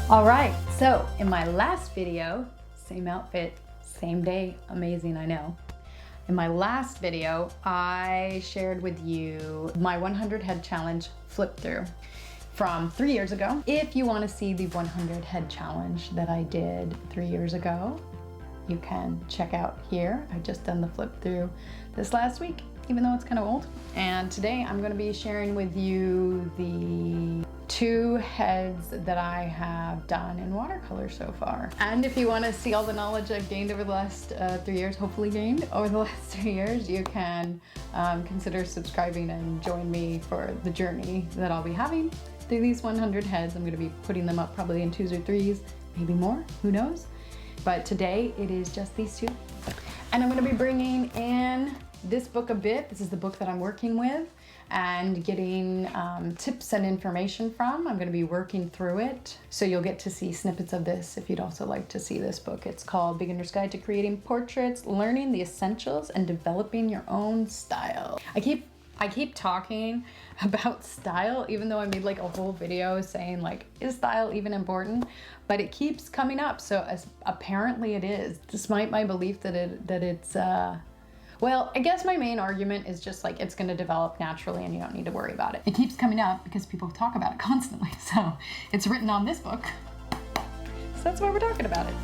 All right, so in my last video, same outfit, same day, amazing, I know. In my last video, I shared with you my 100 head challenge flip through from 3 years ago. If you want to see the 100 head challenge that I did 3 years ago, you can check out here. I just done the flip through this last week, even though it's kind of old. And today I'm going to be sharing with you the 2 heads that I have done in watercolor so far. And if you want to see all the knowledge I've gained over the last 3 years, hopefully gained over the last 3 years, you can consider subscribing and join me for the journey that I'll be having through these 100 heads. I'm going to be putting them up probably in 2s or 3s, maybe more, who knows? But today it is just these 2. And I'm going to be bringing in this book a bit. This is the book that I'm working with and getting tips and information from. I'm going to be working through it, so you'll get to see snippets of this if you'd also like to see this book. It's called Beginner's Guide to Creating Portraits, Learning the Essentials and Developing Your Own Style. I keep talking about style, even though I made like a whole video saying like, is style even important? But it keeps coming up, so apparently it is, despite my belief that it's well, I guess my main argument is just like it's going to develop naturally and you don't need to worry about it. It keeps coming up because people talk about it constantly, so it's written on this book. So that's why we're talking about it.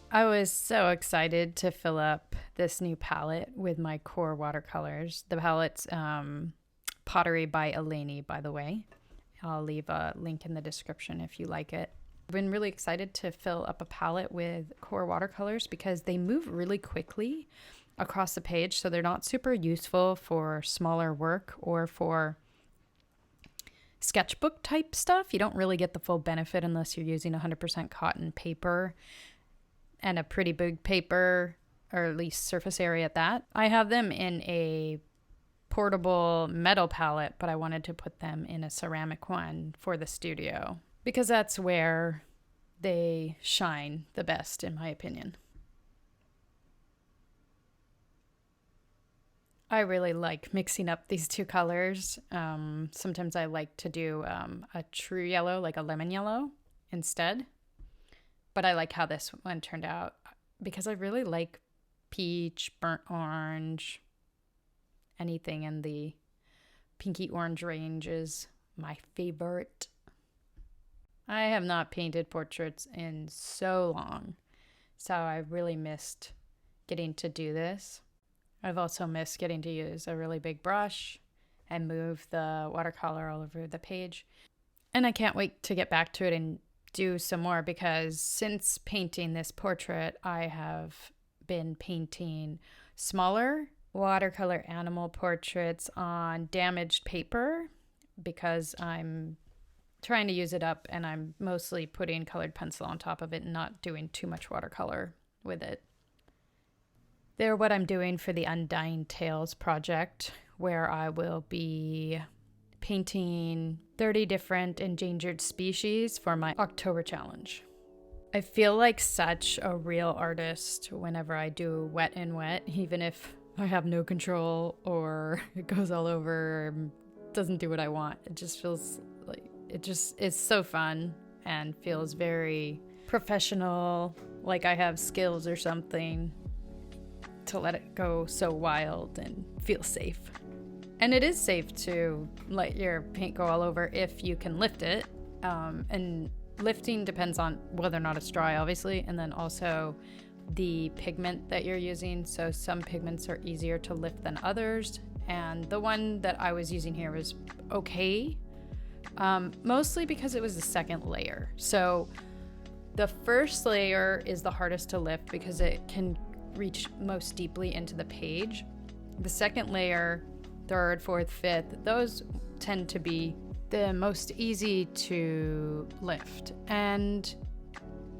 I was so excited to fill up this new palette with my Qor watercolors. The palette's Pottery by Eleni, by the way. I'll leave a link in the description if you like it. I've been really excited to fill up a palette with Qor watercolors because they move really quickly across the page, so they're not super useful for smaller work or for sketchbook type stuff. You don't really get the full benefit unless you're using 100% cotton paper and a pretty big paper, or at least surface area at that. I have them in a portable metal palette, but I wanted to put them in a ceramic one for the studio because that's where they shine the best, in my opinion. I really like mixing up these 2 colors. Sometimes I like to do a true yellow, like a lemon yellow instead. But I like how this one turned out because I really like peach, burnt orange, anything in the pinky orange range is my favorite. I have not painted portraits in so long, so I really missed getting to do this. I've also missed getting to use a really big brush and move the watercolor all over the page. And I can't wait to get back to it and do some more because since painting this portrait, I have been painting smaller watercolor animal portraits on damaged paper because I'm trying to use it up and I'm mostly putting colored pencil on top of it and not doing too much watercolor with it. They're what I'm doing for the Undying Tales project, where I will be painting 30 different endangered species for my October challenge. I feel like such a real artist whenever I do wet and wet, even if I have no control or it goes all over or doesn't do what I want. It just feels like it's so fun and feels very professional, like I have skills or something to let it go so wild and feel safe. And it is safe to let your paint go all over if you can lift it. And lifting depends on whether or not it's dry, obviously, and then also the pigment that you're using. So some pigments are easier to lift than others. And the one that I was using here was okay, mostly because it was the second layer. So the first layer is the hardest to lift because it can reach most deeply into the page. The second layer, third, fourth, fifth, those tend to be the most easy to lift. And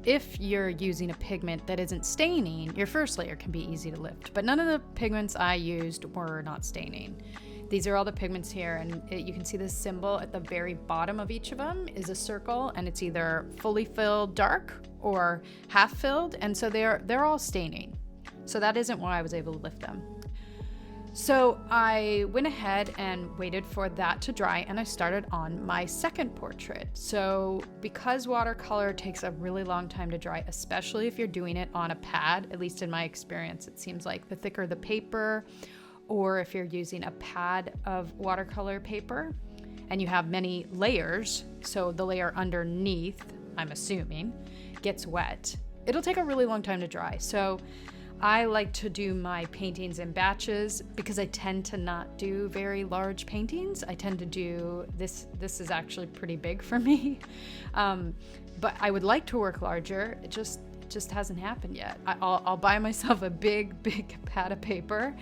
if you're using a pigment that isn't staining, your first layer can be easy to lift. But none of the pigments I used were not staining. These are all the pigments here, and you can see this symbol at the very bottom of each of them is a circle, and it's either fully filled dark or half filled, and so they're all staining. So that isn't why I was able to lift them. So I went ahead and waited for that to dry, and I started on my second portrait. So because watercolor takes a really long time to dry, especially if you're doing it on a pad, at least in my experience, it seems like the thicker the paper, or if you're using a pad of watercolor paper and you have many layers, so the layer underneath, I'm assuming, gets wet, it'll take a really long time to dry. So I like to do my paintings in batches because I tend to not do very large paintings. I tend to do this is actually pretty big for me. But I would like to work larger. It just hasn't happened yet. I'll buy myself a big pad of paper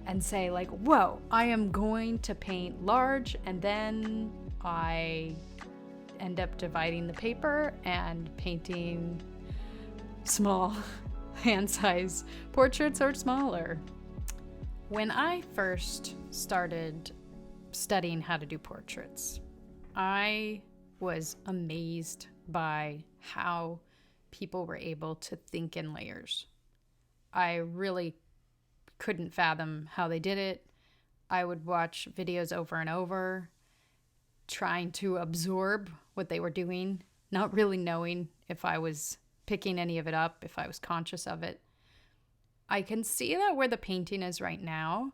and say like, whoa, I am going to paint large, and then I end up dividing the paper and painting small hand size portraits or smaller. When I first started studying how to do portraits, I was amazed by how people were able to think in layers. I really couldn't fathom how they did it. I would watch videos over and over, trying to absorb what they were doing, not really knowing if I was picking any of it up, if I was conscious of it. I can see that where the painting is right now.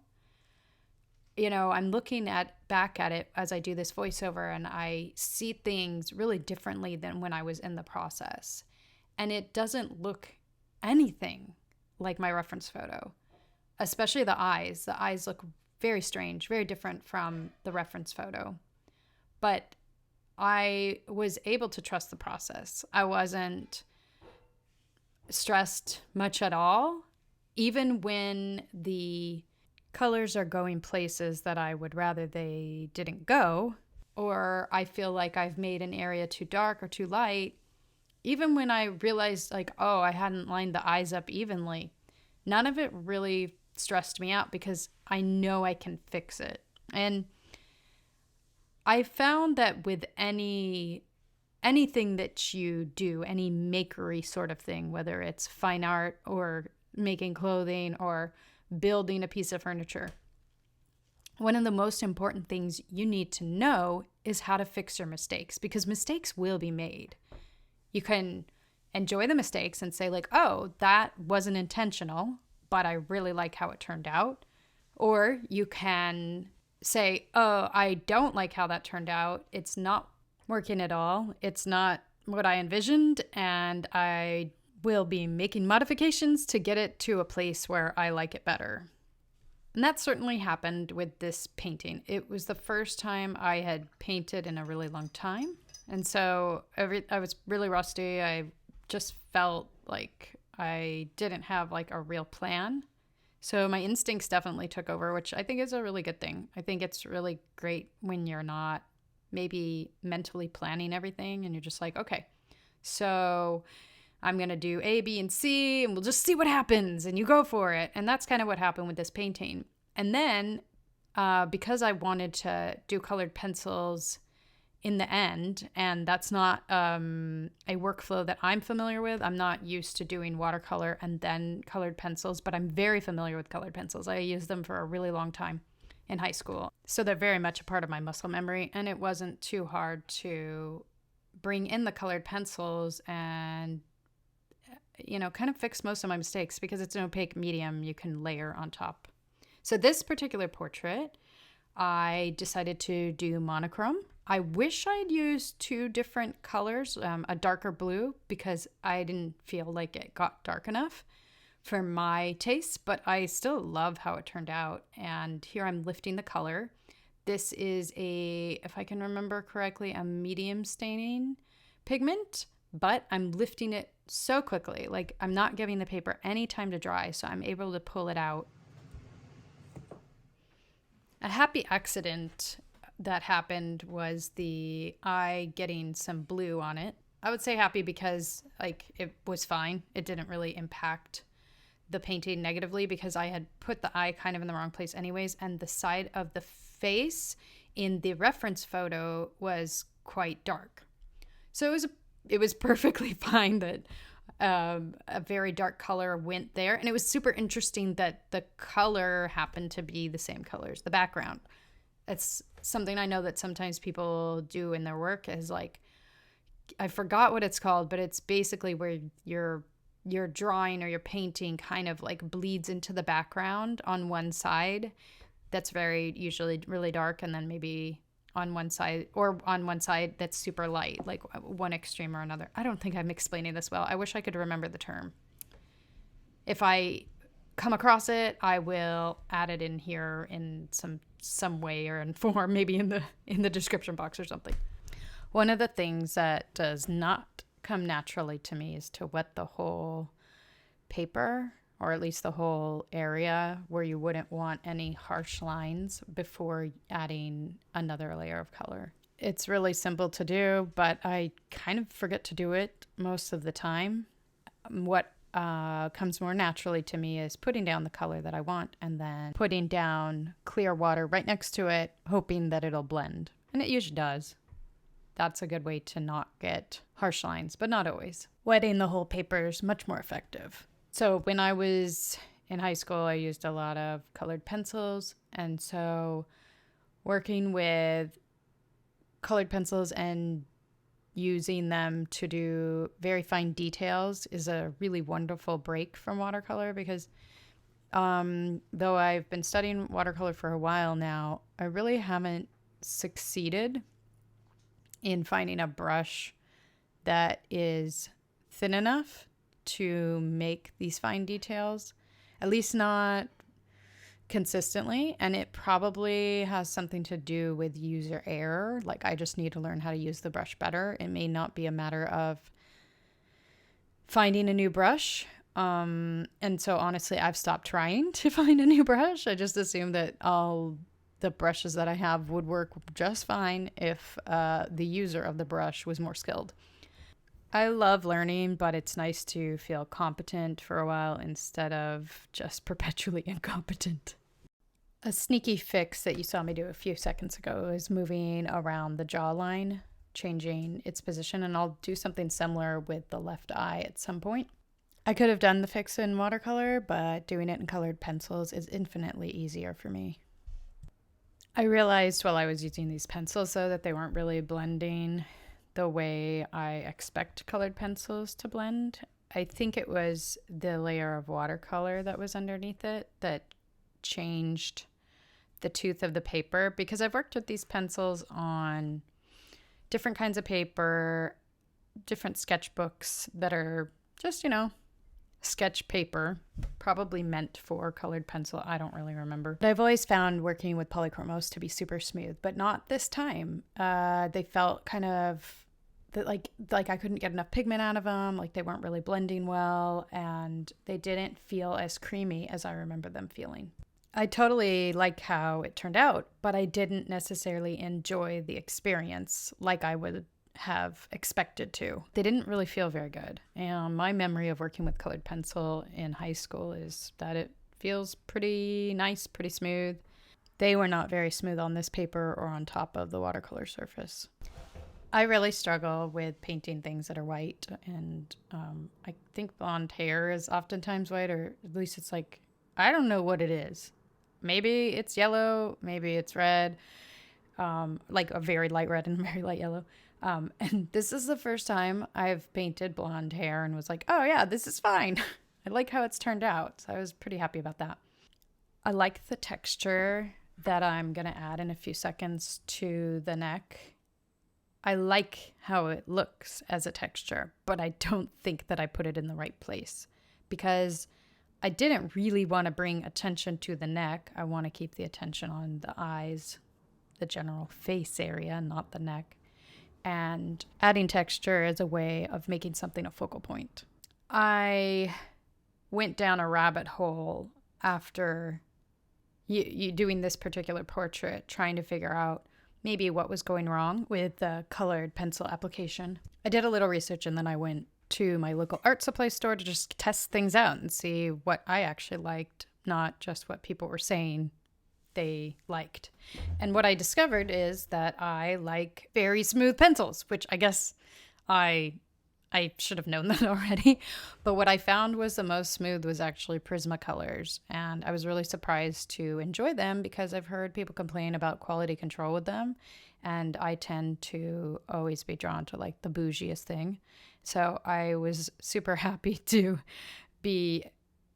You know, I'm looking back at it as I do this voiceover, and I see things really differently than when I was in the process. And it doesn't look anything like my reference photo, especially the eyes. The eyes look very strange, very different from the reference photo. But I was able to trust the process. I wasn't stressed much at all, even when the colors are going places that I would rather they didn't go, or I feel like I've made an area too dark or too light. Even when I realized like, oh, I hadn't lined the eyes up evenly, none of it really stressed me out because I know I can fix it. And I found that with anything that you do, any makery sort of thing, whether it's fine art or making clothing or building a piece of furniture, one of the most important things you need to know is how to fix your mistakes, because mistakes will be made. You can enjoy the mistakes and say like, oh, that wasn't intentional, but I really like how it turned out. Or you can say, oh, I don't like how that turned out. It's not working at all. It's not what I envisioned, and I will be making modifications to get it to a place where I like it better. And that certainly happened with this painting. It was the first time I had painted in a really long time. And so I was really rusty. I just felt like I didn't have like a real plan. So my instincts definitely took over, which I think is a really good thing. I think it's really great when you're not maybe mentally planning everything and you're just like, okay, so I'm going to do A, B, and C, and we'll just see what happens, and you go for it. And that's kind of what happened with this painting. And then because I wanted to do colored pencils in the end, and that's not a workflow that I'm familiar with. I'm not used to doing watercolor and then colored pencils, but I'm very familiar with colored pencils. I used them for a really long time in high school. So they're very much a part of my muscle memory, and it wasn't too hard to bring in the colored pencils and, you know, kind of fix most of my mistakes because it's an opaque medium you can layer on top. So this particular portrait, I decided to do monochrome. I wish I'd used two different colors, a darker blue, because I didn't feel like it got dark enough for my taste, but I still love how it turned out. And here I'm lifting the color. This is if I can remember correctly, a medium staining pigment, but I'm lifting it so quickly. Like, I'm not giving the paper any time to dry, so I'm able to pull it out. A happy accident that happened was the eye getting some blue on it. I would say happy because like it was fine. It didn't really impact the painting negatively because I had put the eye kind of in the wrong place anyways, and the side of the face in the reference photo was quite dark. So it was perfectly fine that a very dark color went there, and it was super interesting that the color happened to be the same color as the background. It's something I know that sometimes people do in their work is like, I forgot what it's called, but it's basically where your drawing or your painting kind of like bleeds into the background on one side that's very usually really dark, and then maybe on one side that's super light, like one extreme or another. I don't think I'm explaining this well. I wish I could remember the term. If I come across it, I will add it in here in some way or in form, maybe in the description box or something. One of the things that does not come naturally to me is to wet the whole paper, or at least the whole area where you wouldn't want any harsh lines before adding another layer of color. It's really simple to do, but I kind of forget to do it most of the time. What comes more naturally to me is putting down the color that I want and then putting down clear water right next to it, hoping that it'll blend. And it usually does. That's a good way to not get harsh lines, but not always. Wetting the whole paper is much more effective. So when I was in high school, I used a lot of colored pencils. And so working with colored pencils and using them to do very fine details is a really wonderful break from watercolor because though I've been studying watercolor for a while now, I really haven't succeeded in finding a brush that is thin enough to make these fine details, at least not consistently. And it probably has something to do with user error. Like I just need to learn how to use the brush better. It may not be a matter of finding a new brush. And so honestly, I've stopped trying to find a new brush. I just assume that all the brushes that I have would work just fine if the user of the brush was more skilled. I love learning, but it's nice to feel competent for a while instead of just perpetually incompetent. A sneaky fix that you saw me do a few seconds ago is moving around the jawline, changing its position, and I'll do something similar with the left eye at some point. I could have done the fix in watercolor, but doing it in colored pencils is infinitely easier for me. I realized while I was using these pencils, though, that they weren't really blending the way I expect colored pencils to blend. I think it was the layer of watercolor that was underneath it that changed the tooth of the paper, because I've worked with these pencils on different kinds of paper, different sketchbooks that are just, sketch paper, probably meant for colored pencil. I don't really remember. But I've always found working with Polychromos to be super smooth, but not this time. They felt kind of like I couldn't get enough pigment out of them, like they weren't really blending well, and they didn't feel as creamy as I remember them feeling. I totally like how it turned out, but I didn't necessarily enjoy the experience like I would have expected to. They didn't really feel very good. And my memory of working with colored pencil in high school is that it feels pretty nice, pretty smooth. They were not very smooth on this paper or on top of the watercolor surface. I really struggle with painting things that are white, and I think blonde hair is oftentimes white, or at least it's like, I don't know what it is. Maybe it's yellow, maybe it's red, like a very light red and a very light yellow. And this is the first time I've painted blonde hair and was like, oh yeah, this is fine. I like how it's turned out. So I was pretty happy about that. I like the texture that I'm going to add in a few seconds to the neck. I like how it looks as a texture, but I don't think that I put it in the right place because I didn't really want to bring attention to the neck. I want to keep the attention on the eyes, the general face area, not the neck. And adding texture is a way of making something a focal point. I went down a rabbit hole after you doing this particular portrait, trying to figure out maybe what was going wrong with the colored pencil application. I did a little research and then I went to my local art supply store to just test things out and see what I actually liked, not just what people were saying they liked. And what I discovered is that I like very smooth pencils, which I guess I should have known that already. But what I found was the most smooth was actually Prismacolors. And I was really surprised to enjoy them because I've heard people complain about quality control with them. And I tend to always be drawn to like the bougiest thing. So I was super happy to be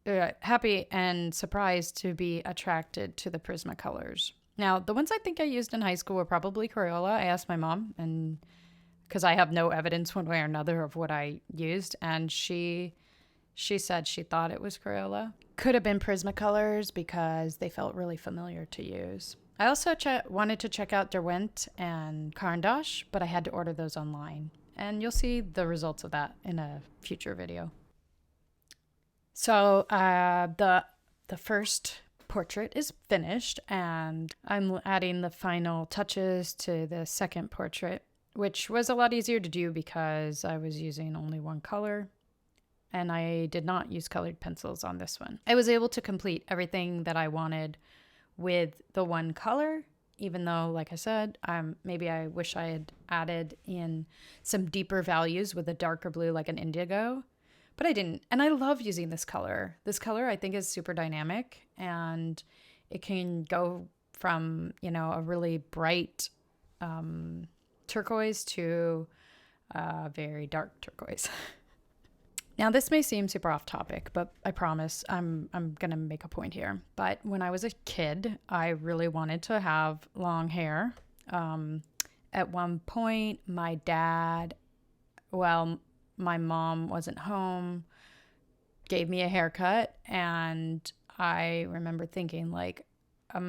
happy and surprised to be attracted to the Prismacolors. Now, the ones I think I used in high school were probably Crayola. I asked my mom, and because I have no evidence one way or another of what I used, and she said she thought it was Crayola. Could have been Prismacolors because they felt really familiar to use. I also wanted to check out Derwent and Caran d'Ache, but I had to order those online. And you'll see the results of that in a future video. So the first portrait is finished, and I'm adding the final touches to the second portrait, which was a lot easier to do because I was using only one color, and I did not use colored pencils on this one. I was able to complete everything that I wanted with the one color, even though, like I said, maybe I wish I had added in some deeper values with a darker blue like an indigo, but I didn't. And I love using this color. This color I think is super dynamic, and it can go from, a really bright turquoise to a very dark turquoise. Now, this may seem super off topic, but I promise I'm going to make a point here. But when I was a kid, I really wanted to have long hair. At one point, my mom wasn't home, gave me a haircut, and I remember thinking, like, I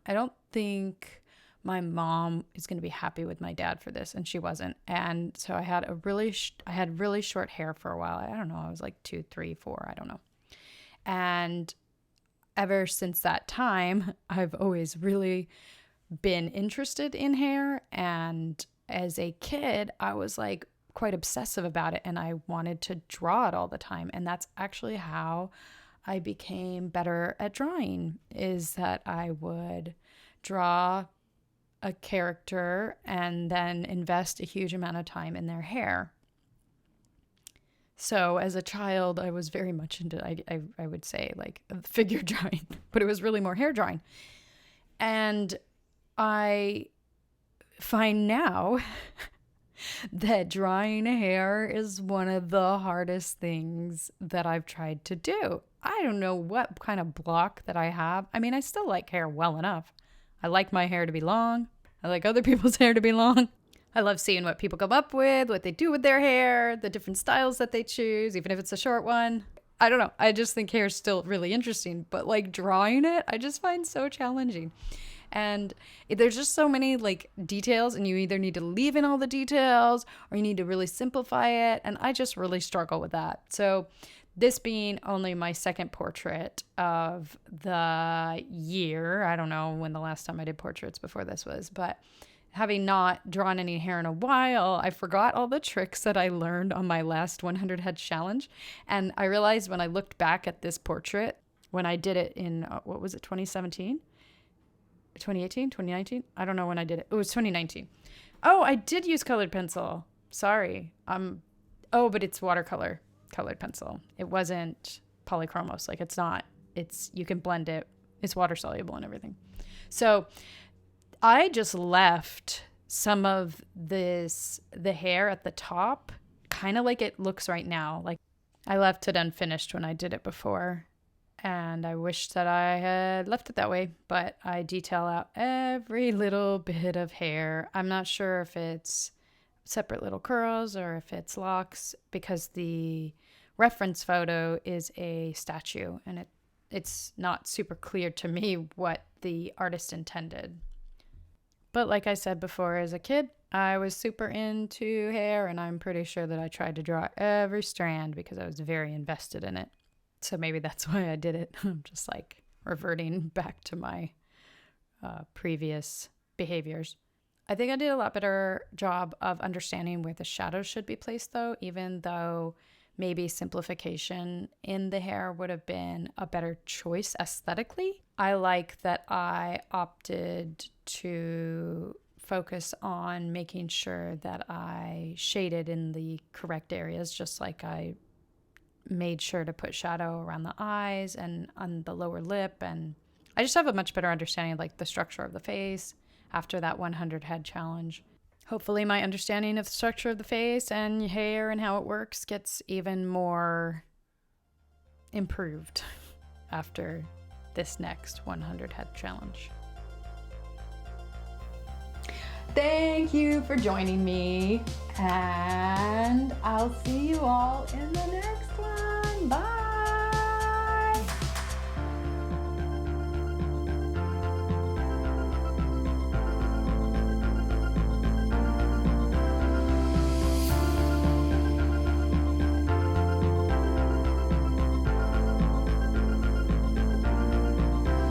don't think my mom is going to be happy with my dad for this, and she wasn't. And so I had really short hair for a while. I don't know. I was like 2, 3, 4. I don't know. And ever since that time, I've always really been interested in hair. And as a kid, I was like quite obsessive about it, and I wanted to draw it all the time. And that's actually how I became better at drawing, is that I would draw a character and then invest a huge amount of time in their hair. So as a child, I was very much into, I would say, like figure drawing, but it was really more hair drawing. And I find now that drawing hair is one of the hardest things that I've tried to do. I don't know what kind of block that I have. I mean, I still like hair well enough. I like my hair to be long. I like other people's hair to be long. I love seeing what people come up with, what they do with their hair, the different styles that they choose, even if it's a short one. I don't know. I just think hair is still really interesting, but like drawing it, I just find so challenging. And there's just so many like details, and you either need to leave in all the details or you need to really simplify it. And I just really struggle with that. So this being only my second portrait of the year, I don't know when the last time I did portraits before this was, but having not drawn any hair in a while, I forgot all the tricks that I learned on my last 100 head challenge. And I realized when I looked back at this portrait, when I did it in, 2017? 2018? 2019? I don't know when I did it. It was 2019. Oh, I did use colored pencil. Sorry. But it's watercolor colored pencil. It wasn't Polychromos. Like you can blend it. It's water soluble and everything. So I just left some of the hair at the top, kind of like it looks right now. Like I left it unfinished when I did it before. And I wish that I had left it that way, but I detail out every little bit of hair. I'm not sure if it's separate little curls or if it's locks, because the reference photo is a statue, and it's not super clear to me what the artist intended. But like I said before, as a kid, I was super into hair, and I'm pretty sure that I tried to draw every strand because I was very invested in it. So maybe that's why I did it. I'm just like reverting back to my previous behaviors. I think I did a lot better job of understanding where the shadows should be placed though, even though maybe simplification in the hair would have been a better choice aesthetically. I like that I opted to focus on making sure that I shaded in the correct areas, just like I made sure to put shadow around the eyes and on the lower lip. And I just have a much better understanding of like the structure of the face after that 100 head challenge. Hopefully my understanding of the structure of the face and hair and how it works gets even more improved after this next 100 head challenge. Thank you for joining me, and I'll see you all in the next one. Bye.